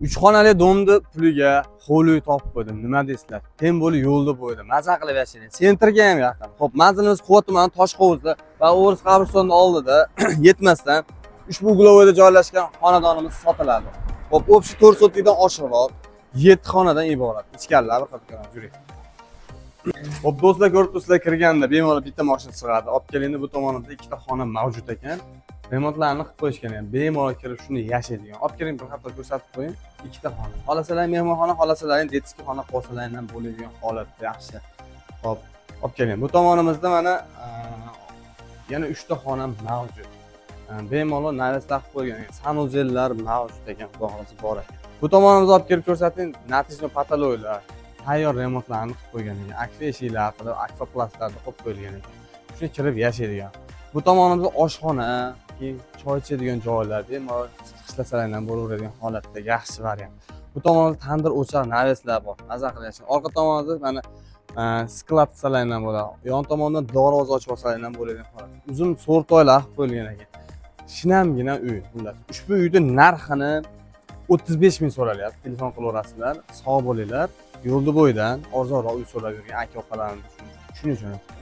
3 xonali domni puliga hovli topib qo'ydim. Nima deysizlar? Tem bo'lib yo'lda qo'ydim. Maza qilib yashaydi. Sentrga ham yaqin. Xo'p, manzilimiz Quva tumani Toshqovuzda va O'ris qabristoni oldida yetmasdan ushbu Gulavoyda joylashgan xonadonimiz sotiladi. Xo'p, общий 4 sotkdan oshiqroq 7 xonadan iborat. Ichkarilar bir qilib ko'ramiz, yuring. Xo'p, do'stlar, ko'rib turibsizlar, kirganda bemalol bitta mashina sig'adi. Olib kelindi, bu tomonida ikkita xona mavjud ekan. Remontlarni qilib qo'yishgan ham, bemalol kirib shuni yashaydigan. Olib keling, bir hafta ko'rsatib qo'ying. Ikkita xona. Xohlasalar mehmonxona, xohlasalar detskiy xona qolsalar ham bo'ladigan holatda yaxshi. Xo'p, olib keling. Bu tomonimizda mana yana 3 ta xona mavjud. Bemalol naveslar qilib qo'ygan. Sanuzellar mavjud ekan, xudo xolasa bor ekan. Bu tomonimizga olib kelib ko'rsating, natijli patologiyalar, tayyor remontlarni qilib qo'ygan ekan. Akfa eshiklar qilib, akfa plastlarni qo'yib qo'yilgan ekan. Shuni kirib yashaydigan. Bu tomonimizda oshxona, choy ichadigan joylar, bemalol ishlasalar ham bo'laveradigan holatda yaxshi variant. Bu tomonda tandir o'choq, naveslar bor. Maza qilish. Orqa tomonda mana sklad qilsalar ham bo'ladi. Yon tomondan darvoza ochib olsalar ham bo'ladigan holat. Uzun so'rtoylar qilib qo'yilgan ekan. Shinamgina uy, xullas. Ushbu uyning narxini 35 ming so'ralyapti. Telefon qilaverasizlar. Sog' bo'linglar. Yo'lda bo'ydan arzonroq uy so'rab yurgan aka-ukalarimiz shuning uchun